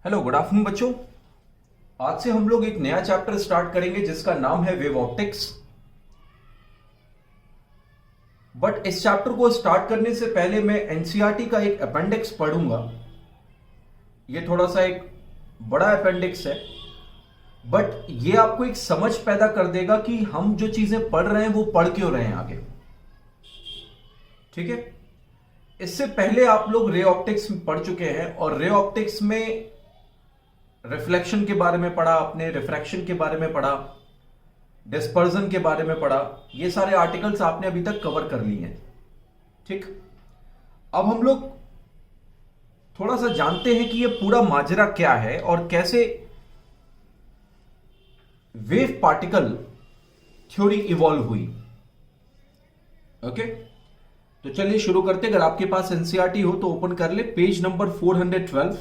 Hello good afternoon बच्चों। आज से हम लोग एक नया चैप्टर स्टार्ट करेंगे जिसका नाम है वेव ऑप्टिक्स। बट इस चैप्टर को स्टार्ट करने से पहले मैं एनसीईआरटी का एक अपेंडिक्स पढ़ूंगा। ये थोड़ा सा एक बड़ा अपेंडिक्स है, बट ये आपको एक समझ पैदा कर देगा कि हम जो चीजें पढ़ रहे हैं वो पढ़ क्यों रहे हैं आगे। ठीक है, इससे पहले आप लोग रे ऑप्टिक्स पढ़ चुके हैं और रे ऑप्टिक्स में रिफ्लेक्शन के बारे में पढ़ा आपने, रिफ्रैक्शन के बारे में पढ़ा, डिस्पर्जन के बारे में पढ़ा। ये सारे आर्टिकल्स आपने अभी तक कवर कर लिए हैं। ठीक, अब हम लोग थोड़ा सा जानते हैं कि ये पूरा माजरा क्या है और कैसे वेव पार्टिकल थ्योरी इवॉल्व हुई। ओके, तो चलिए शुरू करते हैं। अगर आपके पास एनसीईआरटी हो तो ओपन कर ले पेज नंबर 412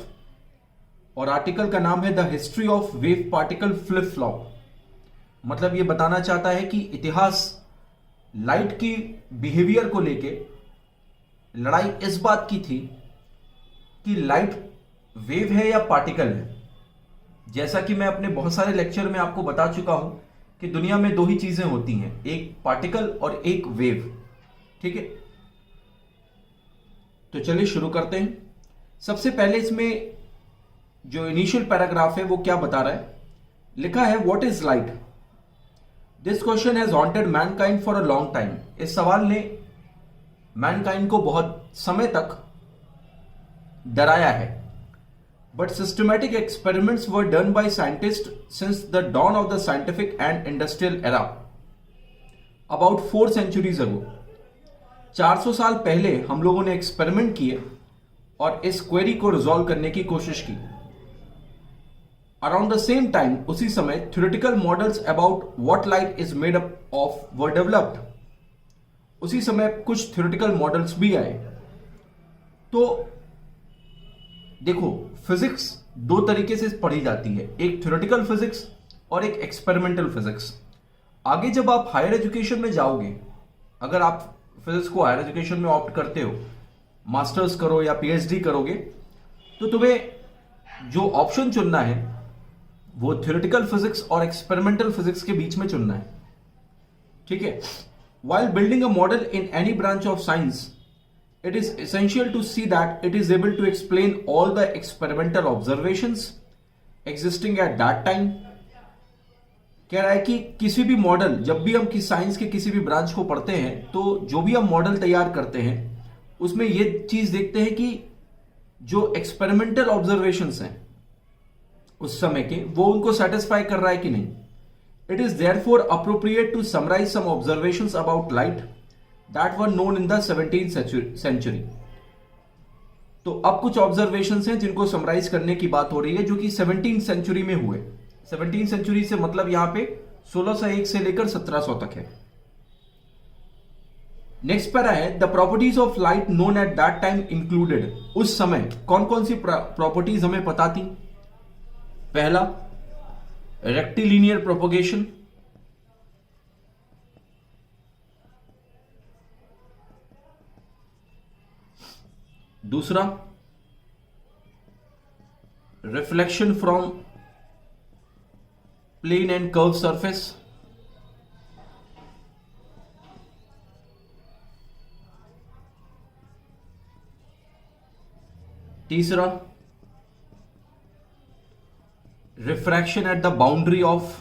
और आर्टिकल का नाम है the history of wave particle flip flop. मतलब ये बताना चाहता है कि इतिहास लाइट की बिहेवियर को लेके लड़ाई इस बात की थी कि लाइट वेव है या पार्टिकल है। जैसा कि मैं अपने बहुत सारे लेक्चर में आपको बता चुका हूं कि दुनिया में दो ही चीजें होती हैं, एक पार्टिकल और एक वेव। ठीक है, तो चलिए शुरू करते हैं। सबसे पहले इसमें जो इनिशियल पैराग्राफ है वो क्या बता रहा है, लिखा है what is light. This question has haunted Mankind for a long time. इस सवाल ने मैनकाइंड को बहुत समय तक डराया है। But systematic experiments were done by scientist since the dawn of the scientific and industrial era about 4 centuries ago. 400 साल पहले हम लोगों ने एक्सपेरिमेंट किए और इस क्वेरी को रिजॉल्व करने की कोशिश की। अराउंड द सेम टाइम, उसी समय theoretical models about what light is made up of were developed. उसी समय कुछ थ्योरेटिकल मॉडल्स भी आए। तो देखो, फिजिक्स दो तरीके से पढ़ी जाती है, एक थ्योरेटिकल फिजिक्स और एक एक्सपेरिमेंटल फिजिक्स। आगे जब आप हायर एजुकेशन में जाओगे, अगर आप फिजिक्स को हायर एजुकेशन में ऑप्ट करते हो, मास्टर्स करो या पीएचडी करोगे, तो तुम्हें जो ऑप्शन चुनना है वो थ्योरेटिकल फिजिक्स और एक्सपेरिमेंटल फिजिक्स के बीच में चुनना है। ठीक है, while building a model in any branch of science, it is essential to see that it is able to explain all the experimental observations existing at that time। कह रहा है कि किसी भी मॉडल, जब भी हम किसी साइंस के किसी भी ब्रांच को पढ़ते हैं तो जो भी हम मॉडल तैयार करते हैं उसमें ये चीज देखते हैं कि जो एक्सपेरिमेंटल ऑब्जर्वेशंस हैं उस समय के, वो उनको सेटिस्फाई कर रहा है कि नहीं। It is therefore appropriate to summarise some observations about light that were known in the 17th century। तो अब कुछ ऑब्जर्वेशंस हैं जिनको समराइज करने की बात हो रही है, जो कि 17th century में हुए। 17th century से मतलब यहां पे 1601 से लेकर 1700 तक है। नेक्स्ट पैरा है the properties of light known at that time included. उस समय कौन कौन सी प्रॉपर्टीज हमें पता थी। पहला, रेक्टिलिनियर प्रोपोगेशन। दूसरा, reflection from plane and curve surface. तीसरा, refraction at the boundary of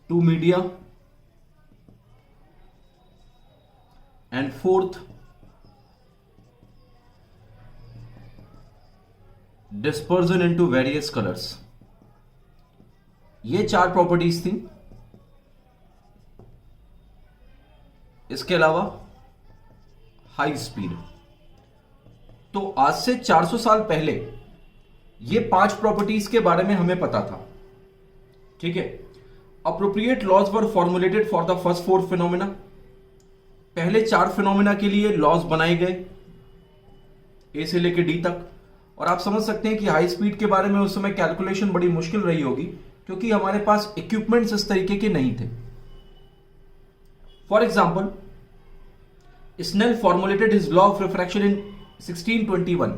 two media. And fourth, dispersion into various colours. ये 4 प्रॉपर्टीज थी। इसके अलावा हाई स्पीड। तो आज से 400 साल पहले ये 5 प्रॉपर्टीज के बारे में हमें पता था। ठीक है, appropriate laws were formulated for the first 4 phenomena. पहले 4 फिनोमिना के लिए लॉज बनाए गए, ए से लेकर डी तक। और आप समझ सकते हैं कि हाई स्पीड के बारे में उस समय कैलकुलेशन बड़ी मुश्किल रही होगी, क्योंकि हमारे पास इक्विपमेंट्स इस तरीके के नहीं थे। For example, Snell formulated his law of refraction in 1621।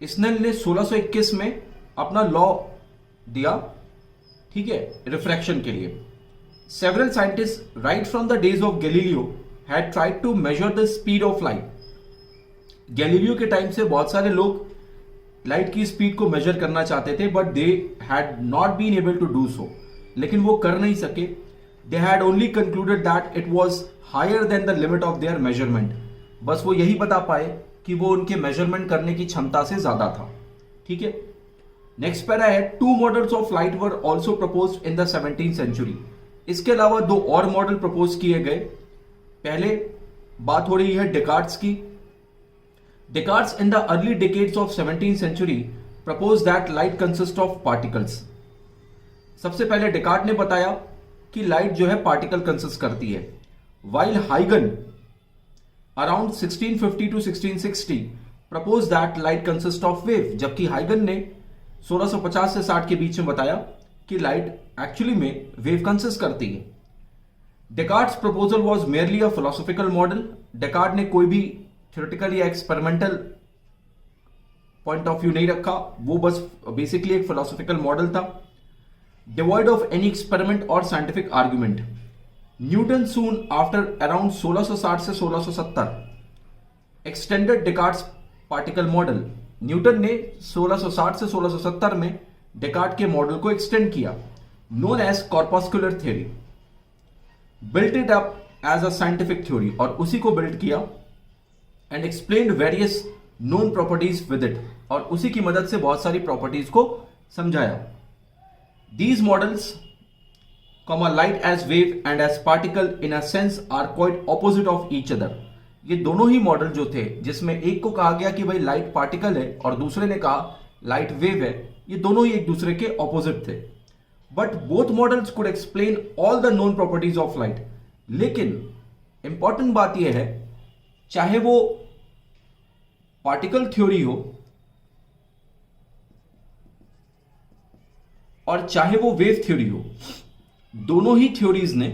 Snell ने 1621 में अपना लॉ दिया, ठीक है, रिफ्रैक्शन के लिए। Several scientist right from the days of Galileo had tried to measure the speed of light. Galileo के टाइम से बहुत सारे लोग लाइट की स्पीड को मेजर करना चाहते थे, but they had not been able to do so, लेकिन वो कर नहीं सके। They had only concluded that it was higher than the limit of their measurement. बस वो यही बता पाए कि वो उनके मेजरमेंट करने की क्षमता से ज्यादा था, ठीक है। नेक्स्ट पैरा है, 2 models of light were also proposed in the 17th century. इसके अलावा 2 और मॉडल प्रपोज किए गए। पहले बात हो रही है डेकार्ट्स की। Descartes in the early decades of 17th century proposed that light consists of particles. सबसे पहले डेकार्ट ने बताया कि लाइट जो है पार्टिकल कंसिस्ट करती है। While Huygens around 1650 to 1660 proposed that light consists of wave, जबकि हाइगन ने 1650 से 60 के बीच में बताया कि लाइट एक्चुअली में वेव कंसिस्ट करती है। Descartes' proposal was merely a philosophical model. Descartes ने कोई भी थ्योरेटिकल या एक्सपेरिमेंटल पॉइंट ऑफ व्यू नहीं रखा, वो बस बेसिकली एक फिलोसॉफिकल मॉडल था, डिवॉइड ऑफ एनी एक्सपेरिमेंट और scientific argument. Newton soon after around 1660 से 1670 एक्सटेंडेड डेकार्ट्स पार्टिकल मॉडल। न्यूटन ने 1660 से 1670 में डेकार्ट के मॉडल को एक्सटेंड किया, known as corpuscular theory, built it up as a scientific theory, और उसी को बिल्ड किया and explained various known properties with it, और उसी की मदद से बहुत सारी प्रॉपर्टीज को समझाया। These models comma light as wave and as particle in a sense are quite opposite of each other. ये दोनों ही मॉडल जो थे, जिसमें एक को कहा गया कि भाई लाइट पार्टिकल है और दूसरे ने कहा लाइट वेव है, ये दोनों ही एक दूसरे के ऑपोजिट थे। But both models could explain all the known properties of light. लेकिन इंपॉर्टेंट बात यह है, चाहे वो पार्टिकल थ्योरी हो और चाहे वो वेव थ्योरी हो, दोनों ही थ्योरीज ने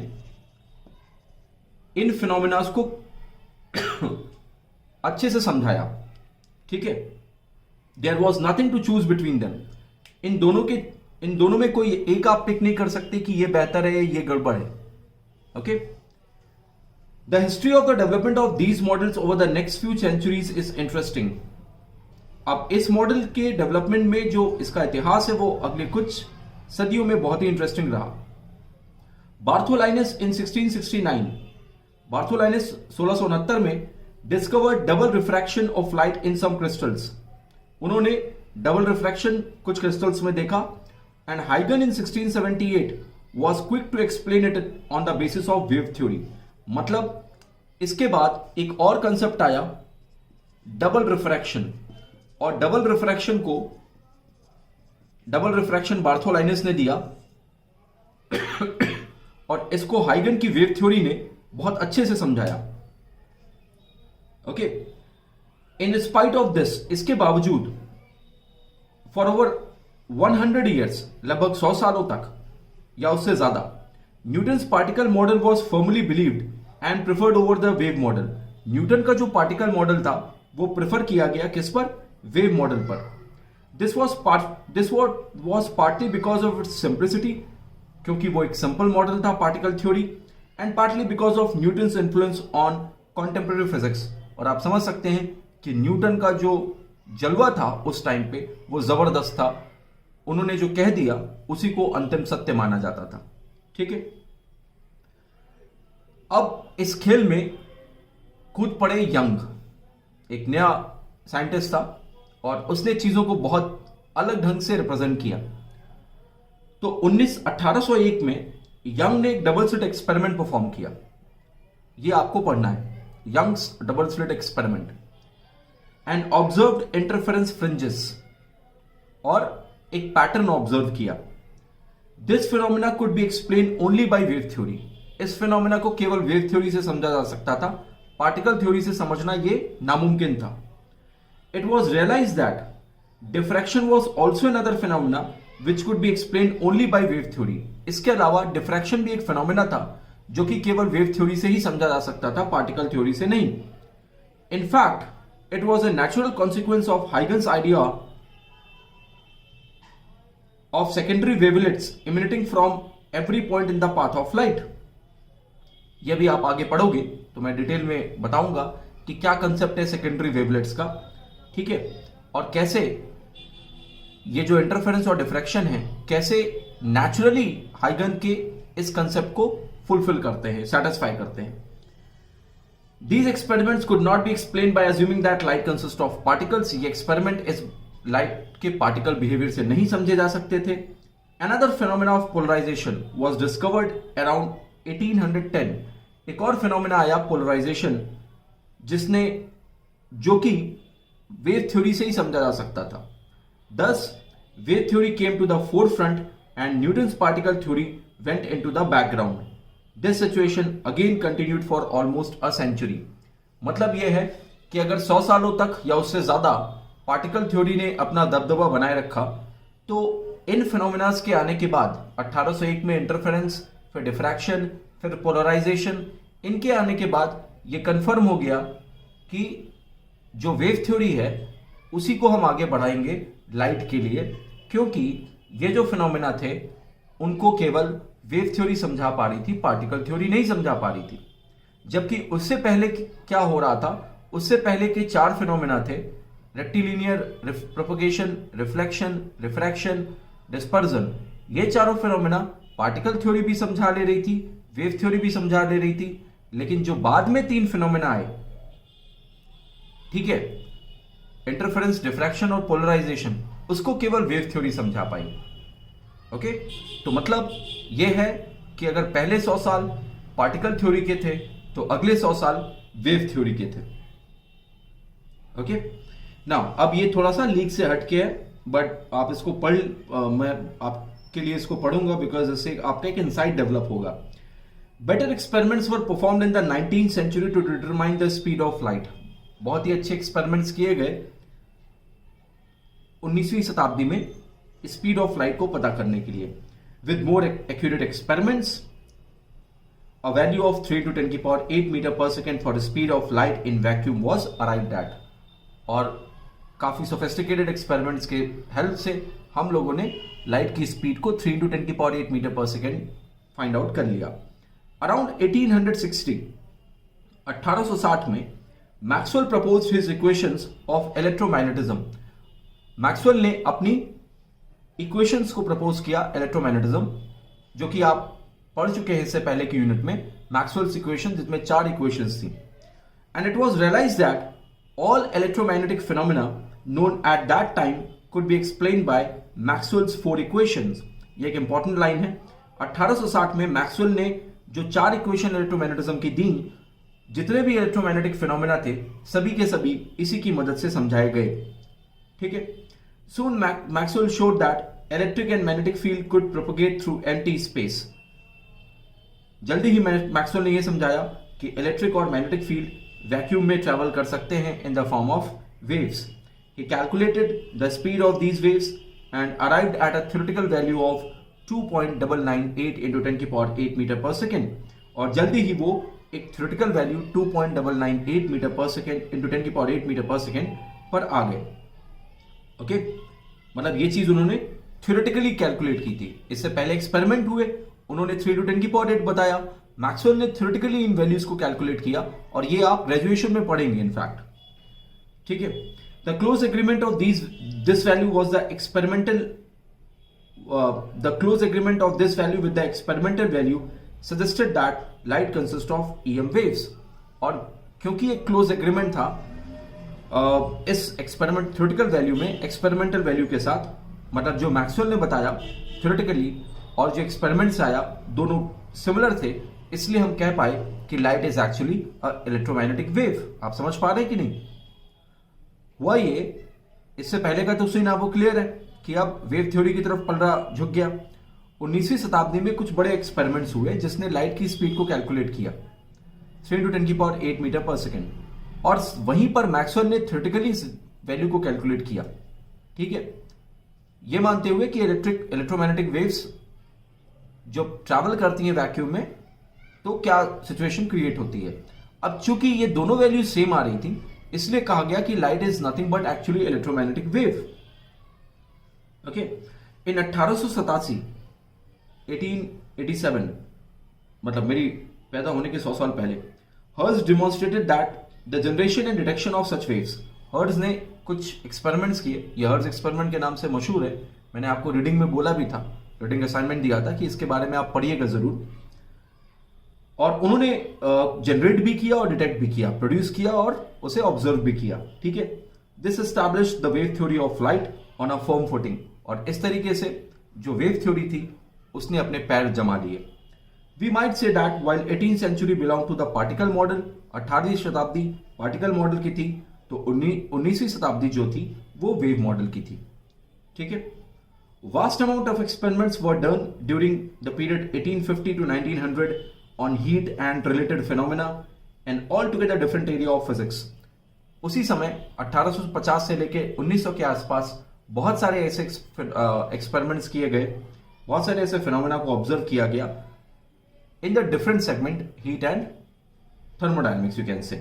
इन फिनोमिनास को अच्छे से समझाया, ठीक है। There was nothing to choose between them. इन दोनों में कोई एक आप पिक नहीं कर सकते कि ये बेहतर है, ये गड़बड़ है, okay. The history of the development of these models over the next few centuries is interesting. अब इस मॉडल के डेवलपमेंट में जो इसका इतिहास है वो अगले कुछ सदियों में बहुत ही इंटरेस्टिंग रहा। बार्थोलाइनस इन 1669, बार्थोलाइनस 1669 में discovered double refraction of light in some crystals. उन्होंने डबल रिफ्रैक्शन कुछ क्रिस्टल्स में देखा। एंड हाइगन in 1678 was quick to explain it on the basis of wave theory. मतलब इसके बाद एक और कंसेप्ट आया, डबल रिफ्रैक्शन, और डबल रिफ्रैक्शन बार्थोलाइनस ने दिया और इसको हाइगन की वेव थ्योरी ने बहुत अच्छे से समझाया, okay. In spite of this, इसके बावजूद फॉर ओवर 100 ईयर्स, लगभग 100 सालों तक या उससे ज्यादा, Newton's particle model was firmly believed and preferred over the wave model. Newton का जो पार्टिकल मॉडल था वो प्रेफर किया गया किस पर? वेव मॉडल पर। This was partly because of its simplicity, क्योंकि वो एक सिंपल मॉडल था particle theory, and partly because of Newton's influence on contemporary physics. और आप समझ सकते हैं कि न्यूटन का जो जलवा था उस टाइम पे वो जबरदस्त था। उन्होंने जो कह दिया उसी को अंतिम सत्य माना जाता था, ठीक है। अब इस खेल में कूद पड़े यंग, एक नया साइंटिस्ट था और उसने चीजों को बहुत अलग ढंग से रिप्रेजेंट किया। तो 1801 में यंग ने एक डबल स्लिट एक्सपेरिमेंट परफॉर्म किया। ये आपको पढ़ना है, Young's double slit experiment, and observed interference fringes, और एक पैटर्न ऑब्जर्व किया। This phenomena could be explain only by wave theory. इस फिनोमिना को केवल वेव थ्योरी से समझा जा सकता था, पार्टिकल थ्योरी से समझना ये नामुमकिन था। It was realise that diffraction was also another phenomena which could be explain only by wave theory. इसके अलावा डिफ्रैक्शन भी एक फिनोमिना था जो कि केवल वेव थ्योरी से ही समझा जा सकता था, पार्टिकल थ्योरी से नहीं। In fact, it was a natural consequence of Huygens' idea of secondary wavelets emanating from every point in the path of light. यह भी आप आगे पढ़ोगे तो मैं डिटेल में बताऊंगा कि क्या कंसेप्ट है सेकेंडरी वेवलेट्स का, ठीक है, और कैसे ये जो इंटरफेरेंस और डिफ्रैक्शन है कैसे नेचुरली हाइगन के इस कंसेप्ट को फुलफिल करते हैं, सेटिस्फाई करते हैं. These experiments could not be explained by assuming that light consists of particles. ये एक्सपेरिमेंट इस लाइट के पार्टिकल बिहेवियर से नहीं समझे जा सकते थे. Another phenomena of polarization was discovered around 1810. एक और फिनोमेना आया पोलराइजेशन जिसने जो कि वेव थ्योरी से ही समझा जा सकता था. Thus, wave theory came to the forefront and Newton's particle theory went into the background. This situation again continued for almost a century. मतलब यह है कि अगर 100 सालों तक या उससे ज्यादा पार्टिकल थ्योरी ने अपना दबदबा बनाए रखा, तो इन फिनोमिनास के आने के बाद 1801 में इंटरफेरेंस, फिर डिफ्रैक्शन, फिर पोलराइजेशन, इनके आने के बाद ये कंफर्म हो गया कि जो वेव थ्योरी है उसी को हम आगे बढ़ाएंगे लाइट के लिए, क्योंकि ये जो फिनोमिना थे उनको केवल वेव थ्योरी समझा पा रही थी, पार्टिकल थ्योरी नहीं समझा पा रही थी. जबकि उससे पहले क्या हो रहा था, उससे पहले के 4 फिनोमिना थे: rectilinear propagation, reflection, refraction, dispersion. ये चारों फिनोमिना पार्टिकल थ्योरी भी समझा ले रही थी, वेव थ्योरी भी समझा ले रही थी, लेकिन जो बाद में 3 फिनोमिना आए, ठीक है, इंटरफेरेंस, डिफ्रैक्शन और पोलराइजेशन, उसको केवल वेव थ्योरी समझा पाई. ओके, तो मतलब यह है कि अगर पहले 100 साल पार्टिकल थ्योरी के थे तो अगले 100 साल वेव थ्योरी के थे. ओके, नाउ अब ये थोड़ा सा लीक से हटके है, बट आप इसको मैं आपके लिए इसको पढ़ूंगा बिकॉज इससे आपका एक इनसाइट डेवलप होगा. Better experiments were performed in the 19th century to determine the speed of light. बहुत ही अच्छे एक्सपेरिमेंट्स किए गए 19वीं शताब्दी में स्पीड ऑफ लाइट को पता करने के लिए. With more accurate experiments, a value of 3 to 10 की पावर 8 मीटर पर second for speed of light in vacuum was arrived at. और काफी सोफिस्टिकेटेड एक्सपेरिमेंट्स के हेल्प से हम लोगों ने लाइट की स्पीड को 3 to 10 की पावर 8 मीटर पर सेकेंड फाइंड आउट कर लिया. अराउंड 1860, 1860 में Maxwell proposed his equations of electromagnetism. Maxwell ने अपनी इक्वेशंस को प्रपोज किया इलेक्ट्रोमैग्नेटिज्म, जो कि आप पढ़ चुके हैं इससे पहले की यूनिट में, मैक्सवेल्स इक्वेशन, जिसमें 4 इक्वेशंस थी. And it was realised that all electromagnetic phenomena known at that time could be explained by Maxwell's 4 equations. ये एक इंपॉर्टेंट लाइन है. 1860 में मैक्सवेल ने जो 4 इक्वेशन इलेक्ट्रोमैग्नेटिज्म की दी, जितने भी इलेक्ट्रोमैग्नेटिक फिनोमेना थे सभी के सभी इसी की मदद से समझाए गए. ठीक है. Soon Maxwell showed that electric and magnetic field could propagate through empty space. जल्दी ही मैक्सवेल ने यह समझाया कि इलेक्ट्रिक और मैग्नेटिक फील्ड वैक्यूम में ट्रैवल कर सकते हैं in the form of waves. He calculated the speed of these waves and arrived at a theoretical value of 2.998 into 10 की पावर 8 मीटर पर सेकेंड. और जल्दी ही वो एक थ्योरेटिकल वैल्यू 2.998 मीटर पर सेकेंड इंटू 10 की पावर 8 मीटर पर सेकेंड पर आ गए. ओके, मतलब ये चीज उन्होंने थ्योरेटिकली कैलकुलेट की थी. इससे पहले एक्सपेरिमेंट हुए, उन्होंने 3 to 10 की पावर 8 बताया, मैक्सवेल ने थ्योरेटिकली इन वैल्यूज को कैलकुलेट किया, और ये आप ग्रेजुएशन में पढ़ेंगे इनफैक्ट. ठीक है. The close agreement of this value was the experimental the close agreement of this value with the experimental value suggested that light consists of EM waves. और क्योंकि एक क्लोज एग्रीमेंट था इस एक्सपेरिमेंट थ्योरेटिकल वैल्यू में experimental value के साथ, मतलब जो मैक्सवेल ने बताया थ्योरेटिकली और जो एक्सपेरिमेंट से आया दोनों सिमिलर थे, इसलिए हम कह पाए कि light is actually electromagnetic wave. आप समझ पा रहे हैं कि नहीं? हुआ ये, इससे पहले का तो सीन आपको क्लियर है कि अब वेव थ्योरी की तरफ पलड़ा झुक गया. 19वीं शताब्दी में कुछ बड़े एक्सपेरिमेंट्स हुए जिसने लाइट की स्पीड को कैलकुलेट किया 3 to 10 की पावर 8 मीटर पर सेकेंड, और वहीं पर मैक्सवेल ने थ्योरेटिकली इस वैल्यू को कैलकुलेट किया. ठीक है, यह मानते हुए कि इलेक्ट्रोमैग्नेटिक वेव्स जो ट्रैवल करती हैं वैक्यूम में, तो क्या सिचुएशन क्रिएट होती है. अब चूंकि ये दोनों वैल्यू सेम आ रही थी, इसलिए कहा गया कि light is nothing but actually electromagnetic wave. Okay, in 1887 1887 मतलब मेरी पैदा होने के 100 साल पहले, hertz demonstrated that the generation and detection of such waves. Hertz ने कुछ एक्सपेरिमेंट्स किए, ये हर्ट्ज एक्सपेरिमेंट के नाम से मशहूर है, मैंने आपको रीडिंग में बोला भी था, रीडिंग असाइनमेंट दिया था कि इसके बारे में आप पढ़िएगा जरूर। और उन्होंने जनरेट भी किया और डिटेक्ट भी किया, प्रोड्यूस किया और उसे ऑब्जर्व भी किया, ठीक है। This established the wave theory of light on a firm footing, और इस तरीके से जो वेव थ्योरी थी उसने अपने पैर जमा लिए। We might say that while 18th century belong to the particle model, 18वीं शताब्दी पार्टिकल मॉडल की थी, तो 19वीं शताब्दी जो थी वो वेव मॉडल की थी, ठीक है। Vast amount of experiments were done during the period 1850 to 1900 on heat and related phenomena and altogether different area of physics. उसी समय 1850 से लेके 1900 के आसपास बहुत सारे ऐसे एक्सपेरिमेंट्स किए गए, बहुत सारे ऐसे फिनोमेना को ऑब्जर्व किया गया in the different segment heat and thermodynamics, you can say.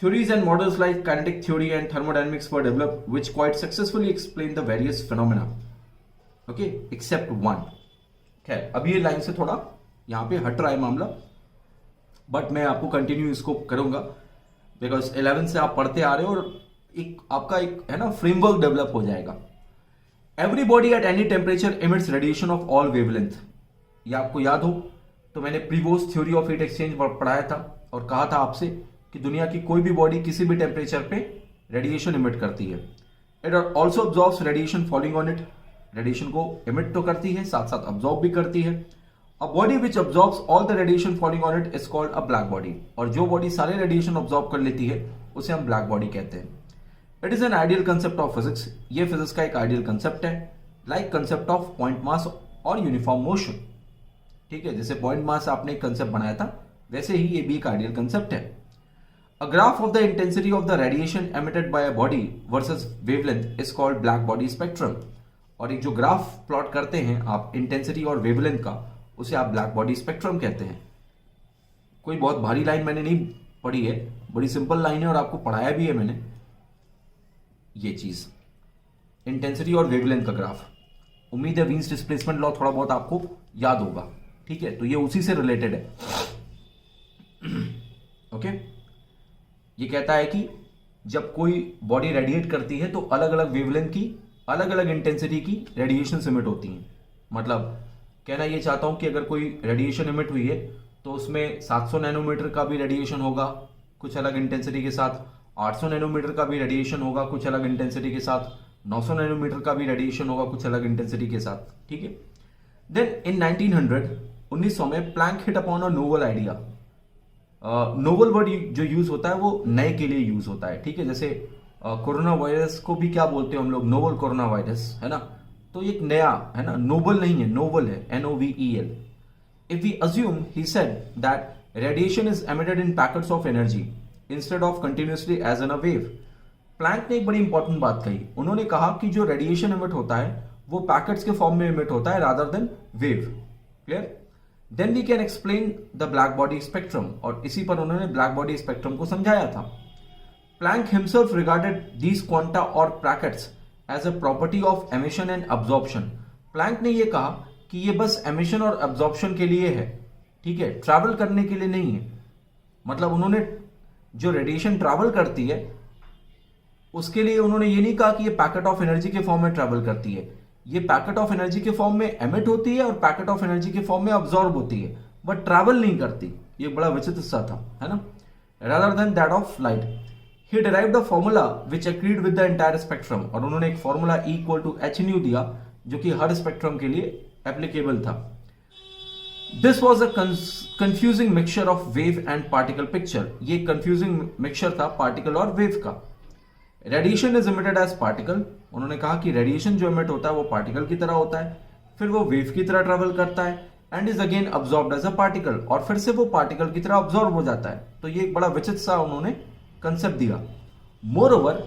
Theories and models like kinetic theory and thermodynamics were developed which quite successfully explain the various phenomena. Okay, except one. खैर, अब ये line से थोड़ा यहां पे हट रहा है मामला, बट मैं आपको कंटिन्यू इसको करूंगा बिकॉज 11 से आप पढ़ते आ रहे हो और एक आपका एक है ना फ्रेमवर्क डेवलप हो जाएगा। Every body at any temperature emits radiation of all wavelength. ये आपको याद हो तो मैंने Prevost theory of heat exchange पढ़ाया था और कहा था आपसे कि दुनिया की कोई भी बॉडी किसी भी टेम्परेचर पे रेडिएशन इमिट करती है। It also absorbs radiation following on it, radiation को इमिट तो करती है साथ साथ ऑब्जॉर्व भी करती है। A body which absorbs all the radiation following on it is called a black body, और जो बॉडी सारे रेडिएशन ऑब्जॉर्व कर लेती है उसे हम ब्लैक बॉडी कहते हैं। It is an ideal concept of physics, ये फिजिक्स का एक आइडियल कंसेप्ट है, like concept of point mass और यूनिफॉर्म मोशन, ठीक है। जैसे पॉइंट मास आपने एक कंसेप्ट बनाया था वैसे ही ये भी एक आइडियल कंसेप्ट है। A graph of the intensity of the radiation emitted by a body versus wavelength is called black body spectrum. और एक जो ग्राफ प्लॉट करते हैं आप इंटेंसिटी और वेवलेंथ का, उसे आप ब्लैक बॉडी स्पेक्ट्रम कहते हैं। कोई बहुत भारी लाइन मैंने नहीं पढ़ी है, बड़ी सिंपल लाइन है और आपको पढ़ाया भी है मैंने ये चीज, इंटेंसिटी और वेवलेंथ का ग्राफ। उम्मीद है वीन्स डिस्प्लेसमेंट लॉ थोड़ा बहुत आपको याद होगा, ठीक है, तो ये उसी से रिलेटेड है। ओके, ये कहता है कि जब कोई बॉडी रेडिएट करती है तो अलग अलग वेवलेंथ की अलग अलग इंटेंसिटी की रेडिएशन इमिट होती हैं। मतलब कहना ये चाहता हूं कि अगर कोई रेडिएशन इमिट हुई है तो उसमें 700 नैनोमीटर का भी रेडिएशन होगा कुछ अलग इंटेंसिटी के साथ, 800 नैनोमीटर का भी रेडिएशन होगा कुछ अलग इंटेंसिटी के साथ, 900 नैनोमीटर का भी रेडिएशन होगा कुछ अलग इंटेंसिटी के साथ, ठीक है। देन इन 1900 में Planck hit upon a novel idea. Novel word जो यूज होता है वो नए के लिए यूज होता है, ठीक है। जैसे कोरोना वायरस को भी क्या बोलते हैं हम लोग, नोवेल कोरोना वायरस, है ना। तो एक नया है ना, नोबल नहीं है, नोवेल है, NOVEL। If we assume he said that radiation is emitted in packets of energy instead of continuously as an a wave. Planck ने एक बड़ी इंपॉर्टेंट बात कही, उन्होंने कहा कि जो रेडिएशन इमिट होता है वो पैकेट्स के फॉर्म में इमिट होता है rather than wave. Clear? Then we can explain the black body spectrum, और इसी पर उन्होंने ब्लैक बॉडी स्पेक्ट्रम को समझाया था। Planck himself regarded these quanta or brackets as a property of emission and absorption. Planck ने ये कहा कि ये बस emission और absorption के लिए है, ठीक है, travel करने के लिए नहीं है। मतलब उन्होंने जो रेडिएशन ट्रैवल करती है उसके लिए उन्होंने ये नहीं कहा कि ये पैकेट ऑफ एनर्जी के फॉर्म में ट्रैवल करती है, ये पैकेट ऑफ एनर्जी के फॉर्म में एमिट होती है और पैकेट ऑफ एनर्जी के फॉर्म में अब्सॉर्ब होती है, बट ट्रैवल नहीं करती। ये बड़ा विचित्र सा था, है ना, rather than that of light. He derived a formula which agreed with the entire spectrum, और उन्होंने एक formula E equal to h nu दिया जो कि हर स्पेक्ट्रम के लिए एप्लीकेबल था। This was a confusing mixture of wave and particle picture. ये confusing mixture था पार्टिकल और वेव का। Radiation is emitted as particle. उन्होंने कहा कि रेडिएशन जो इमिट होता है वो पार्टिकल की तरह होता है, फिर वो वेव की तरह ट्रेवल करता है and is again absorbed as a particle, और फिर से वो पार्टिकल की तरह अब्सॉर्ब हो जाता है। तो ये एक बड़ा विचित्र सा उन्होंने कंसेप्ट दिया। More over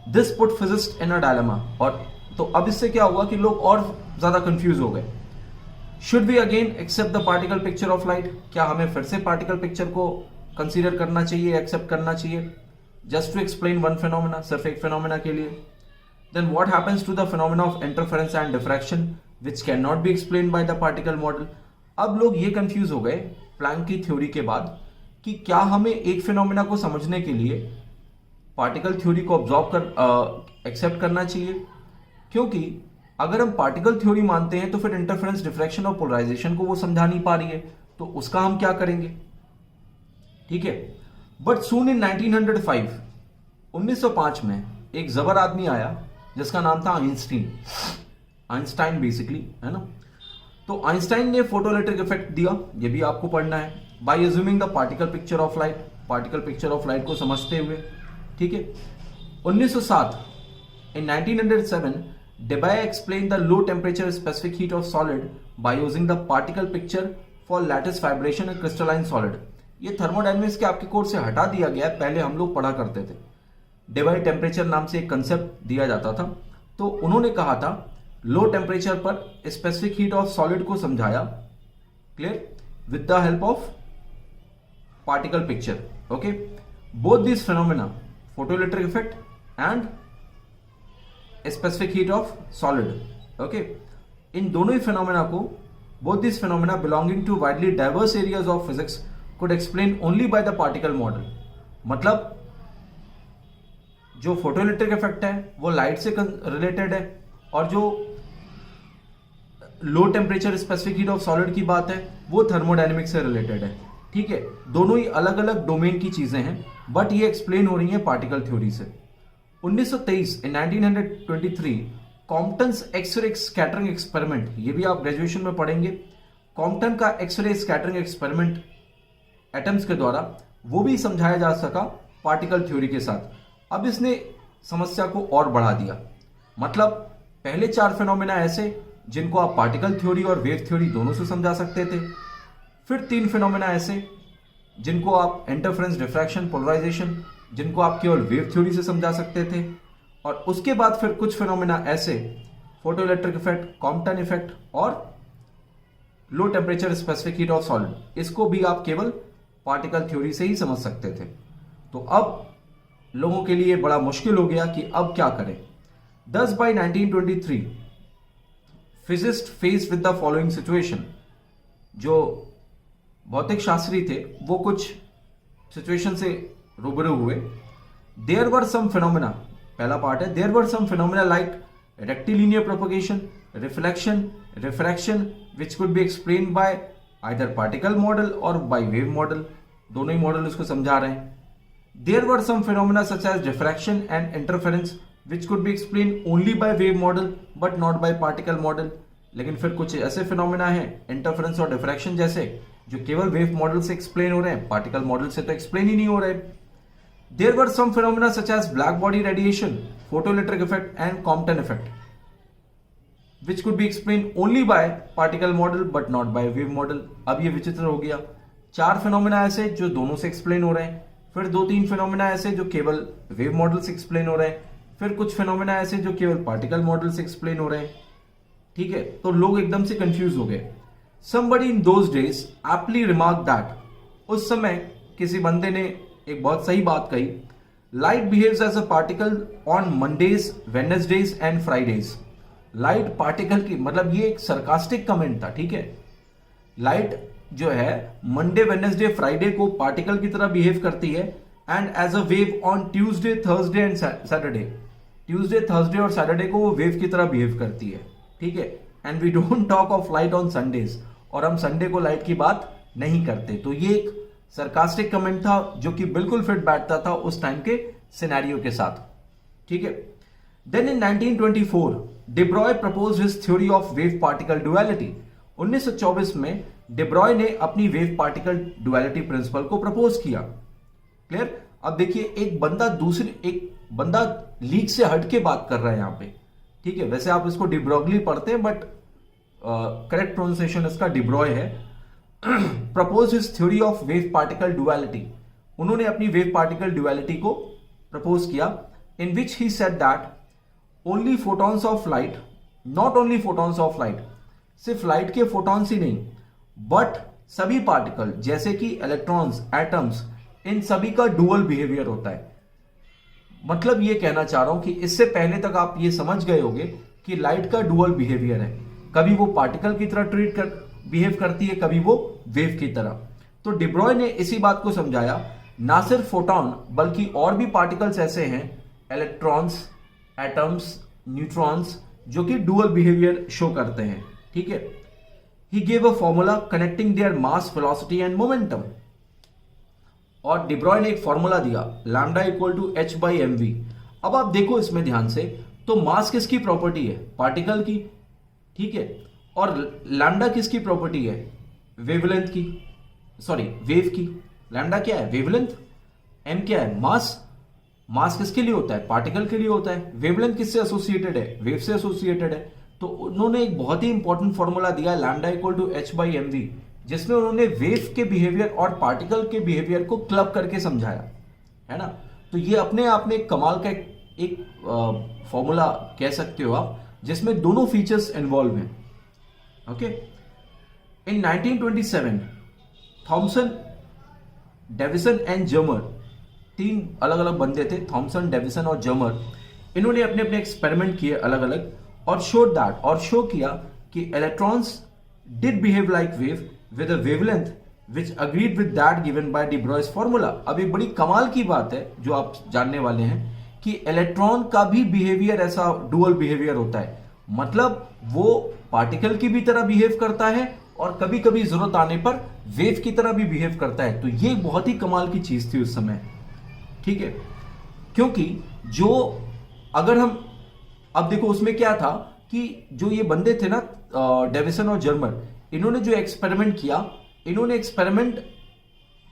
this put physicist in a dilemma, और तो अब इससे क्या हुआ कि लोग और ज्यादा कंफ्यूज हो गए। Should we again accept the particle picture of light, क्या हमें फिर से पार्टिकल पिक्चर को कंसीडर करना चाहिए, एक्सेप्ट करना चाहिए? Just to explain one phenomena, सिर्फ एक फिनोमेना के लिए. Then what happens to the phenomena of interference and diffraction which can not be explain by the particle model. अब लोग ये कंफ्यूज हो गए प्लैंक की थ्योरी के बाद कि क्या हमें एक फिनोमेना को समझने के लिए पार्टिकल थ्योरी को ऑब्जॉर्व कर एक्सेप्ट करना चाहिए, क्योंकि अगर हम पार्टिकल थ्योरी मानते हैं तो फिर इंटरफेरेंस, डिफ्रैक्शन और पोलराइजेशन को वो समझा नहीं पा रही है, तो उसका हम क्या करेंगे. ठीक है. बट सून इन 1905 में एक जबर आदमी आया जिसका नाम था आइंस्टाइन बेसिकली, है ना. तो आइंस्टाइन ने फोटोइलेक्ट्रिक इफेक्ट दिया, ये भी आपको पढ़ना है, by assuming the particle picture of light, particle picture of light को समझते हुए. ठीक है. 1907 in 1907 Debye explain the low temperature specific heat of solid by using the particle picture for lattice vibration and crystalline solid. ये thermodynamics के आपके course से हटा दिया गया है, पहले हम लोग पढ़ा करते थे. डेबाय टेम्परेचर नाम से एक कंसेप्ट दिया जाता था. तो उन्होंने कहा था लो टेम्परेचर पर स्पेसिफिक हीट ऑफ सॉलिड को समझाया, clear, with the help of particle picture. Okay. Both this phenomena, photoelectric effect and specific heat of solid, okay, इन दोनों ही फिनोमेना को, both this phenomena belonging to widely diverse areas of physics could explain only by the particle model. मतलब जो photoelectric effect है वो light से related है, और जो लो temperature specific heat of solid की बात है वो थर्मोडायनेमिक्स से रिलेटेड है. ठीक है. दोनों ही अलग अलग डोमेन की चीजें हैं, बट ये एक्सप्लेन हो रही है पार्टिकल थ्योरी से. 1923 इन 1923 कॉम्पटन्स एक्सरे स्कैटरिंग एक्सपेरिमेंट, ये भी आप ग्रेजुएशन में पढ़ेंगे. कॉम्पटन का एक्सरे स्कैटरिंग एक्सपेरिमेंट एटम्स के द्वारा, वो भी समझाया जा सका पार्टिकल थ्योरी के साथ. अब इसने समस्या को और बढ़ा दिया. मतलब पहले 4 फिनोमेना ऐसे जिनको आप पार्टिकल थ्योरी और वेव थ्योरी दोनों से समझा सकते थे. फिर 3 फिनोमेना ऐसे जिनको आप इंटरफेरेंस, डिफ्रैक्शन, पोलराइजेशन, जिनको आप केवल वेव थ्योरी से समझा सकते थे. और उसके बाद फिर कुछ फिनोमेना ऐसे, फोटोइलेक्ट्रिक इफेक्ट, कॉम्पटन इफेक्ट और लो temperature specific heat of solid, इसको भी आप केवल पार्टिकल थ्योरी से ही समझ सकते थे. तो अब लोगों के लिए बड़ा मुश्किल हो गया कि अब क्या करें. Thus by 1923 physicists faced with the following situation. जो भौतिक शास्त्री थे वो कुछ सिचुएशन से रूबरू हुए. There were some phenomena, पहला पार्ट है, there were some phenomena like rectilinear propagation, reflection, refraction, which could be explained by either particle model or by wave model. दोनों ही मॉडल उसको समझा रहे हैं. There were some phenomena such as diffraction and interference which could be explained only by wave model but not by particle model. लेकिन फिर कुछ ऐसे phenomena हैं, इंटरफेरेंस और डिफ्रैक्शन जैसे, जो केवल वेव मॉडल से एक्सप्लेन हो रहे हैं, पार्टिकल मॉडल से तो एक्सप्लेन ही नहीं हो रहे. There were some phenomena such as black body radiation, photoelectric effect and Compton effect which could be explained only by particle model but not by wave model. अब ये विचित्र हो गया. 4 फिनोमेना ऐसे जो दोनों से एक्सप्लेन हो रहे हैं, फिर 2-3 फिनोमेना ऐसे जो केवल वेव मॉडल से एक्सप्लेन हो रहे हैं, फिर कुछ फिनोमेना ऐसे जो केवल पार्टिकल मॉडल से एक्सप्लेन हो रहे हैं. ठीक है. तो लोग एकदम से कंफ्यूज हो गए. Somebody in those days aptly remarked that, उस समय किसी बंदे ने एक बहुत सही बात कही, light behaves as a particle on Mondays, Wednesdays and Fridays. Light particle की, मतलब ये एक सरकास्टिक कमेंट था. ठीक है. लाइट जो है मंडे, वेडनेसडे, फ्राइडे को पार्टिकल की तरह बिहेव करती है, and as a wave on Tuesday, Thursday and Saturday. Tuesday, Thursday और सैटरडे को वो वेव की तरह बिहेव करती है. ठीक है. And we don't talk of light on Sundays, और हम संडे को लाइट की बात नहीं करते. तो ये एक सरकास्टिक कमेंट था जो कि बिल्कुल फिट बैठता था उस टाइम के सिनेरियो के साथ. ठीक है. Then in 1924 de Broglie proposed his theory of wave particle duality. 1924 में डिब्रॉय ने अपनी वेव पार्टिकल डुअलिटी प्रिंसिपल को प्रपोज किया. क्लियर. अब देखिए, एक बंदा लीक से हट के बात कर रहा है यहां पे. ठीक है. वैसे आप इसको डिब्रॉगली पढ़ते हैं, बट करेक्ट प्रोनाउंसिएशन इसका डिब्रॉय है. Propose his theory of wave particle duality. उन्होंने अपनी वेव पार्टिकल डुअलिटी को प्रपोज किया, in which he said that only photons of light, not only photons of light, सिर्फ लाइट के फोटॉन्स ही नहीं, बट सभी पार्टिकल जैसे कि इलेक्ट्रॉन्स, एटम्स, इन सभी का डुअल बिहेवियर होता है. मतलब ये कहना चाह रहा हूं कि इससे पहले तक आप ये समझ गए होंगे कि लाइट का डुअल बिहेवियर है, कभी वो पार्टिकल की तरह बिहेव करती है, कभी वो वेव की तरह। तो डिब्रॉय ने इसी बात को समझाया, ना सिर्फ फोटॉन बल्कि और भी पार्टिकल्स ऐसे हैं, इलेक्ट्रॉन्स, एटम्स, न्यूट्रॉन्स, जो कि डुअल बिहेवियर शो करते हैं। ठीक है, he gave a formula connecting their mass, velocity and momentum. और डिब्रॉय ने एक फॉर्मूला दिया, lambda equal to h by m v. अब आप देखो इसमें ध्यान से, तो मास किसकी प्रॉपर्टी है? पार्टिकल की। ठीक है, और लैम्डा किसकी प्रॉपर्टी है? वेवलेंथ की, सॉरी वेव की। लैम्डा क्या है? वेवलेंथ। एम क्या है? मास। मास किसके लिए होता है? पार्टिकल के लिए होता है। वेवलेंथ किससे एसोसिएटेड है? वेव से एसोसिएटेड है। तो उन्होंने एक बहुत ही इंपॉर्टेंट फॉर्मूला दिया, lambda equal to h by m v, जिसमें उन्होंने वेव के बिहेवियर और पार्टिकल के बिहेवियर को क्लब करके समझाया, है ना। तो ये अपने आप में एक कमाल का एक फॉर्मूला कह सकते हो आप, जिसमें दोनों फीचर्स इन्वॉल्व हैं। Okay, in 1927 Thomson, Davisson and Germer, तीन अलग अलग बंदे थे, थॉमसन, डेविसन और जमर। इन्होंने अपने अपने एक्सपेरिमेंट किए अलग अलग, और शो किया कि electrons did behave like wave with a wavelength which agreed with that given by de Broglie's formula। अब एक बड़ी कमाल की बात है जो आप जानने वाले हैं कि इलेक्ट्रॉन का भी बिहेवियर ऐसा डुअल बिहेवियर होता है, मतलब वो पार्टिकल की भी तरह बिहेव करता है और कभी कभी जरूरत आने पर वेव की तरह भी बिहेव करता है। तो ये बहुत ही कमाल की चीज थी उस समय। ठीक है, क्योंकि जो अगर हम अब देखो उसमें क्या था कि जो ये बंदे थे ना, डेविसन और जर्मर, इन्होंने जो एक्सपेरिमेंट किया, इन्होंने एक्सपेरिमेंट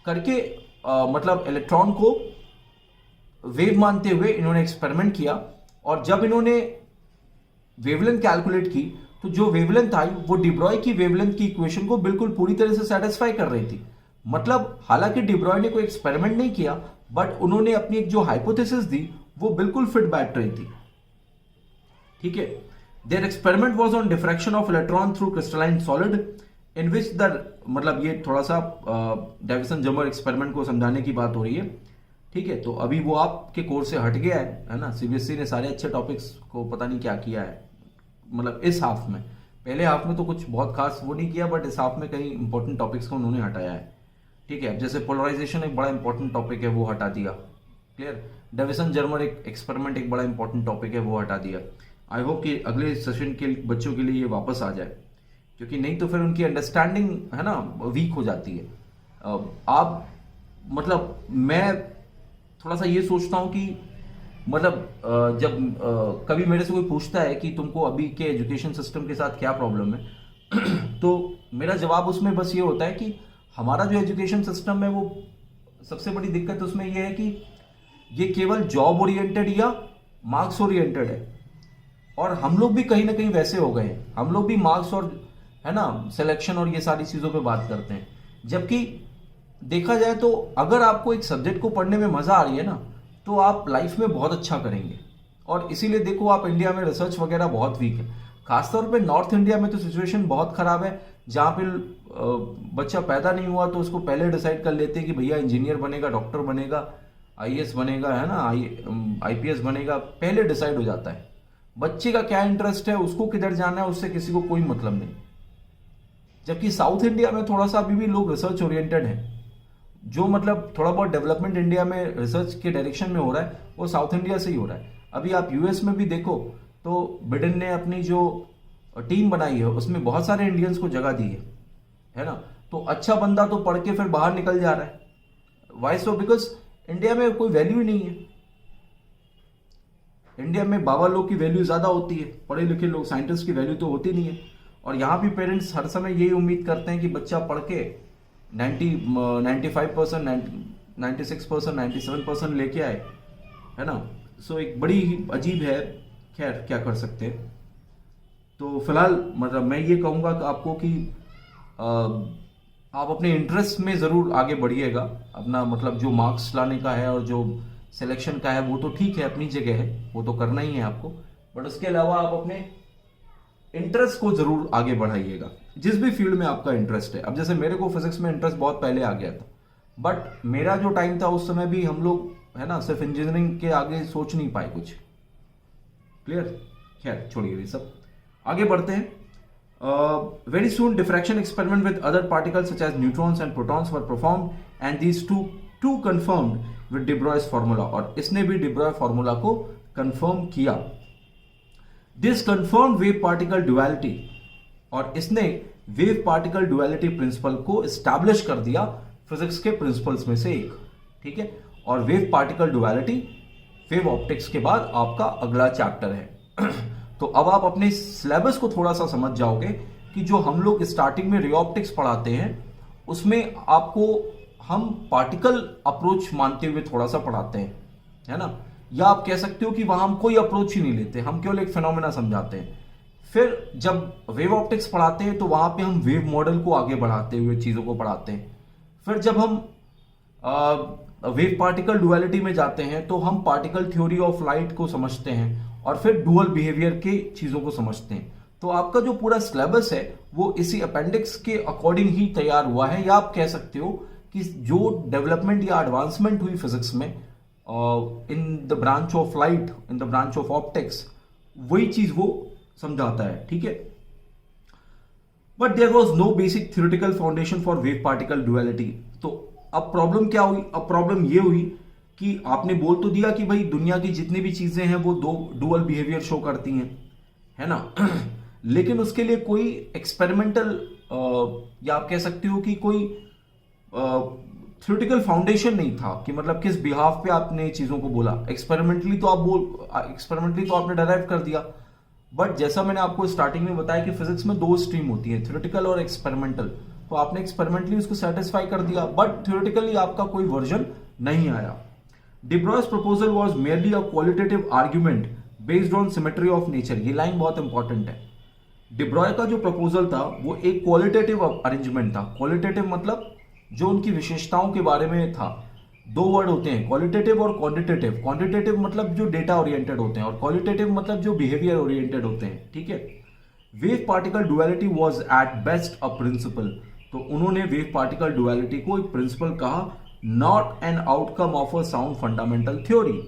करके मतलब इलेक्ट्रॉन को वेव मानते हुए इन्होंने एक्सपेरिमेंट किया, और जब इन्होंने वेवलेंथ कैलकुलेट की तो जो वेवलेंथ आई वो डिब्रॉय की वेवलेंथ की इक्वेशन को बिल्कुल पूरी तरह से सेटिस्फाई कर रही थी। मतलब हालांकि डिब्रॉय ने कोई एक्सपेरिमेंट नहीं किया, बट उन्होंने अपनी एक जो हाइपोथेसिस दी वो बिल्कुल फिट बैठ रही थी। ठीक है, Their experiment was on diffraction of electron through crystalline solid, in which the, मतलब ये थोड़ा सा डेविसन जमर एक्सपेरिमेंट को समझाने की बात हो रही है। ठीक है, तो अभी वो आपके कोर्स से हट गया है ना। सीबीएसई ने सारे अच्छे टॉपिक्स को पता नहीं क्या किया है, मतलब इस हाफ में। पहले हाफ में तो कुछ बहुत खास वो नहीं किया, बट इस हाफ में कई इंपॉर्टेंट टॉपिक्स को उन्होंने हटाया है। ठीक है, अब जैसे पोलराइजेशन एक बड़ा इंपॉर्टेंट टॉपिक है, वो हटा दिया। क्लियर, डेविसन जर्मर एक एक्सपेरिमेंट एक बड़ा इंपॉर्टेंट टॉपिक है, वो हटा दिया। आई होप कि अगले सेशन के बच्चों के लिए ये वापस आ जाए, क्योंकि नहीं तो फिर उनकी अंडरस्टैंडिंग है ना वीक हो जाती है। आप मतलब मैं थोड़ा सा ये सोचता हूँ कि मतलब जब कभी मेरे से कोई पूछता है कि तुमको अभी के एजुकेशन सिस्टम के साथ क्या प्रॉब्लम है तो मेरा जवाब उसमें बस ये होता है कि हमारा जो एजुकेशन सिस्टम है वो सबसे बड़ी दिक्कत उसमें ये है कि ये केवल जॉब ओरिएंटेड या मार्क्स ओरिएंटेड है, और हम लोग भी कहीं ना कहीं वैसे हो गए हैं। हम लोग भी मार्क्स और है ना सिलेक्शन और ये सारी चीज़ों पे बात करते हैं, जबकि देखा जाए तो अगर आपको एक सब्जेक्ट को पढ़ने में मज़ा आ रही है ना तो आप लाइफ में बहुत अच्छा करेंगे। और इसीलिए देखो आप इंडिया में रिसर्च वगैरह बहुत वीक है, खासतौर पे नॉर्थ इंडिया में तो सिचुएशन बहुत ख़राब है, जहाँ पे बच्चा पैदा नहीं हुआ तो उसको पहले डिसाइड कर लेते हैं कि भैया इंजीनियर बनेगा, डॉक्टर बनेगा, आईएएस बनेगा, है ना आईपीएस बनेगा, पहले डिसाइड हो जाता है। बच्चे का क्या इंटरेस्ट है, उसको किधर जाना है, उससे किसी को कोई मतलब नहीं। जबकि साउथ इंडिया में थोड़ा सा अभी भी लोग रिसर्च ओरिएंटेड हैं, जो मतलब थोड़ा बहुत डेवलपमेंट इंडिया में रिसर्च के डायरेक्शन में हो रहा है वो साउथ इंडिया से ही हो रहा है। अभी आप यूएस में भी देखो तो बिडेन ने अपनी जो टीम बनाई है उसमें बहुत सारे इंडियंस को जगह दी है ना। तो अच्छा बंदा तो पढ़ के फिर बाहर निकल जा रहा है, वाई सो? बिकॉज इंडिया में कोई वैल्यू ही नहीं है। इंडिया में बाबा लोग की वैल्यू ज़्यादा होती है, पढ़े लिखे लोग साइंटिस्ट की वैल्यू तो होती नहीं है। और यहाँ भी पेरेंट्स हर समय यही उम्मीद करते हैं कि बच्चा पढ़ के 95%, 96%, 97% लेके आए, है ना। सो एक बड़ी अजीब है, खैर क्या कर सकते हैं। तो फिलहाल मतलब मैं ये कहूँगा कि आपको कि आप अपने इंटरेस्ट में ज़रूर आगे बढ़िएगा। अपना मतलब जो मार्क्स लाने का है और जो सिलेक्शन का है वो तो ठीक है, अपनी जगह है, वो तो करना ही है आपको, बट उसके अलावा आप अपने इंटरेस्ट को जरूर आगे बढ़ाइएगा, जिस भी फील्ड में आपका इंटरेस्ट है। अब जैसे मेरे को फिजिक्स में इंटरेस्ट बहुत पहले आ गया था, बट मेरा जो टाइम था उस समय भी हम लोग है ना सिर्फ इंजीनियरिंग के आगे सोच नहीं पाए कुछ। क्लियर? खैर छोड़िए ये सब, आगे बढ़ते हैं। Very soon diffraction experiment with other particles such as neutrons and protons were performed and these two confirmed with de Broglie formula, और इसने भी de Broglie formula को confirm किया। This confirmed wave particle duality, और इसने wave particle duality principle को establish कर दिया फिजिक्स के प्रिंसिपल्स में से एक। ठीक है, और wave particle duality wave optics के बाद आपका अगला चैप्टर है। तो अब आप अपने सिलेबस को थोड़ा सा समझ जाओगे कि जो हम लोग स्टार्टिंग में रे ऑप्टिक्स पढ़ाते हैं उसमें आपको हम पार्टिकल अप्रोच मानते हुए थोड़ा सा पढ़ाते हैं, है ना, या आप कह सकते हो कि वहां हम कोई अप्रोच ही नहीं लेते, हम केवल एक फिनोमेना समझाते हैं। फिर जब वेव ऑप्टिक्स पढ़ाते हैं तो वहां पे हम वेव मॉडल को आगे बढ़ाते हुए चीजों को पढ़ाते हैं। फिर जब हम वेव पार्टिकल डुअलिटी में जाते हैं तो हम पार्टिकल थ्योरी ऑफ लाइट को समझते हैं और फिर डुअल बिहेवियर के चीजों को समझते हैं। तो आपका जो पूरा सिलेबस है वो इसी अपेंडिक्स के अकॉर्डिंग ही तैयार हुआ है, या आप कह सकते हो कि जो डेवलपमेंट या एडवांसमेंट हुई फिजिक्स में in the branch of light, in the branch of optics, वही चीज वो समझाता है। ठीक है, but there was no basic theoretical foundation for wave particle duality. तो अब प्रॉब्लम क्या हुई? अब प्रॉब्लम ये हुई कि आपने बोल तो दिया कि भाई दुनिया की जितनी भी चीजें हैं वो दो डुअल बिहेवियर शो करती हैं, है ना, लेकिन उसके लिए कोई एक्सपेरिमेंटल या आप कह सकते हो कि कोई थ्योरेटिकल फाउंडेशन नहीं था कि मतलब किस बिहाफ पे आपने चीजों को बोला। एक्सपेरिमेंटली तो आपने डिराइव कर दिया, बट जैसा मैंने आपको स्टार्टिंग में बताया कि फिजिक्स में दो स्ट्रीम होती है, थ्योरेटिकल और एक्सपेरिमेंटल। तो आपने एक्सपेरिमेंटली उसको सेटिस्फाई कर दिया, बट थ्योरेटिकली आपका कोई वर्जन नहीं आया। De Broglie's proposal was merely a qualitative argument based on symmetry of nature। ये लाइन बहुत इंपॉर्टेंट है। De Broglie का जो प्रपोजल था वो एक क्वालिटेटिव अरेंजमेंट था। क्वालिटेटिव मतलब जो उनकी विशेषताओं के बारे में था। दो वर्ड होते हैं, क्वालिटेटिव और क्वांटिटेटिव। क्वांटिटेटिव मतलब जो डेटा ओरिएंटेड होते हैं और क्वालिटेटिव मतलब जो बिहेवियर ओरिएंटेड होते हैं। ठीक है, wave particle duality was at best a principle. तो उन्होंने वेव पार्टिकल डुअलिटी को एक प्रिंसिपल कहा, not an outcome of a sound fundamental theory.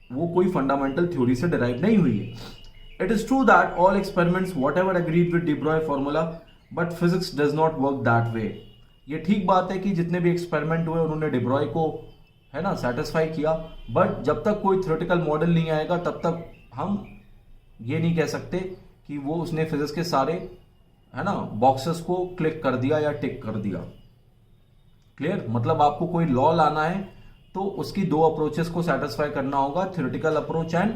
वो कोई फंडामेंटल थ्योरी से डिराइव नहीं हुई है। It is true that all experiments whatever agreed with de Broglie formula, but physics does not work that way. ये ठीक बात है कि जितने भी एक्सपेरिमेंट हुए उन्होंने de Broglie को, है ना, सेटिस्फाई किया, बट जब तक कोई थ्योरेटिकल मॉडल नहीं आएगा तब तक हम ये नहीं कह सकते कि वो उसने फिजिक्स के सारे, है ना, बॉक्सेस को क्लिक कर दिया या टिक कर दिया। क्लियर? मतलब आपको कोई लॉ लाना है तो उसकी दो अप्रोचेस को सेटिस्फाई करना होगा, theoretical approach and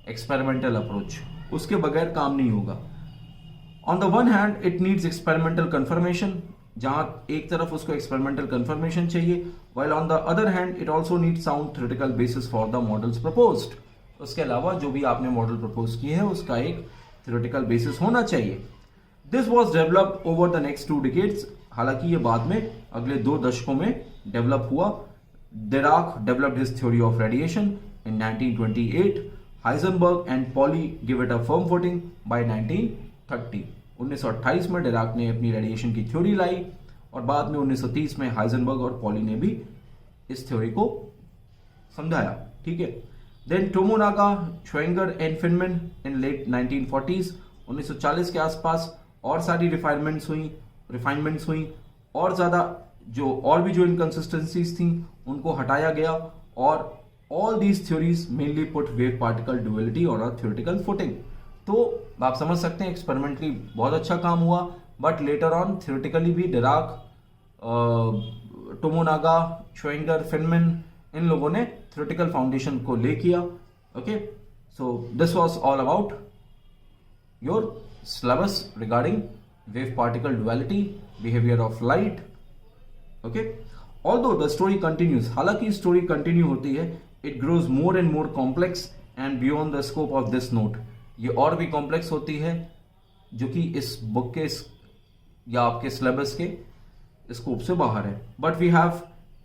experimental approach. उसके बगैर काम नहीं होगा। On the one hand it needs experimental confirmation, जहां एक तरफ उसको एक्सपेरिमेंटल कंफर्मेशन चाहिए, while on the other hand it also needs sound theoretical basis for the models proposed. उसके अलावा जो भी आपने मॉडल प्रपोज किए हैं उसका एक थ्योरेटिकल बेसिस होना चाहिए। This was developed over the next 2 decades। हालांकि ये बाद में अगले 2 दशकों में डेवलप हुआ। Dirac developed his theory of radiation in 1928. Heisenberg and Pauli give it a firm footing by 1930। 1928 में डिराक ने अपनी रेडिएशन की थ्योरी लाई और बाद में 1930 में हाइजेनबर्ग और पॉली ने भी इस थ्योरी को समझाया। ठीक है, then Tomonaga, Schwinger and Feynman in late 1940s। 1940 के आसपास और सारी रिफाइनमेंट्स हुई और ज्यादा और भी जो इनकंसिस्टेंसीज थी उनको हटाया गया, और all these theories mainly put wave particle duality on a theoretical footing. तो आप समझ सकते हैं एक्सपेरिमेंटली बहुत अच्छा काम हुआ, बट लेटर ऑन थ्योरेटिकली भी डिराक, टोमोनागा, श्वेंगर, फिनमैन, इन लोगों ने थ्योरेटिकल फाउंडेशन को ले किया। Okay, so this was all about your syllabus regarding wave particle duality, behavior of light। okay, although the story continues, हालांकि स्टोरी कंटिन्यू होती है, it grows more and more complex and beyond the scope of this note। ये और भी complex होती है जो कि इस बुक के या आपके सिलेबस के स्कोप से बाहर है। But we have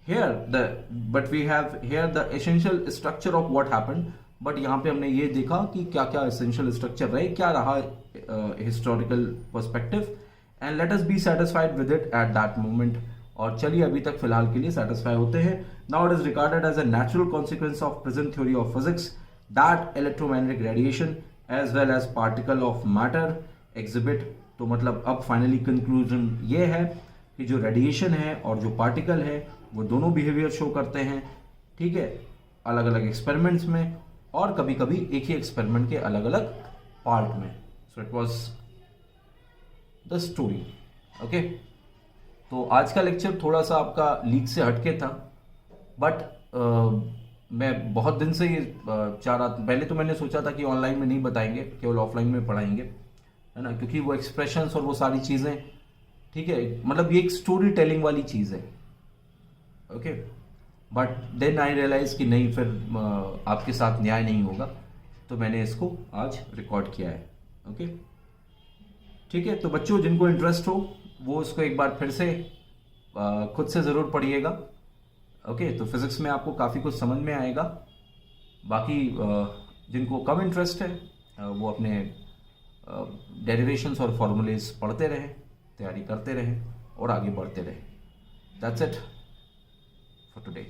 here the essential structure of what happened. But यहाँ पे हमने ये देखा कि क्या क्या एसेंशियल स्ट्रक्चर रहे, क्या रहा historical perspective, and let us be satisfied with it at that moment. और चलिए अभी तक फिलहाल के लिए सेटिस्फाई होते हैं. Now it is regarded as a natural consequence of present theory of physics that electromagnetic radiation as well as particle of matter exhibit. तो मतलब अब फाइनली कंक्लूजन ये है कि जो रेडिएशन है और जो पार्टिकल है वो दोनों बिहेवियर शो करते हैं, ठीक है, अलग अलग एक्सपेरिमेंट्स में और कभी कभी एक ही एक्सपेरिमेंट के अलग अलग पार्ट में. So it was the story. Okay, तो आज का लेक्चर थोड़ा सा आपका लीक से हटके था, बट मैं बहुत दिन से ये चाह रहा, पहले तो मैंने सोचा था कि ऑनलाइन में नहीं बताएंगे, केवल ऑफलाइन में पढ़ाएंगे, है ना, क्योंकि वो एक्सप्रेशंस और वो सारी चीज़ें, ठीक है, मतलब ये एक स्टोरी टेलिंग वाली चीज़ है. Okay, but then I realise कि नहीं, फिर आपके साथ न्याय नहीं होगा, तो मैंने इसको आज रिकॉर्ड किया है. ओके, ठीक है. तो बच्चों जिनको इंटरेस्ट हो वो इसको एक बार फिर से खुद से ज़रूर पढ़िएगा. ओके, तो फिज़िक्स में आपको काफ़ी कुछ समझ में आएगा. बाकी जिनको कम इंटरेस्ट है वो अपने डेरिवेशंस और फॉर्मूलेस पढ़ते रहें, तैयारी करते रहें और आगे बढ़ते रहें. That's it for today.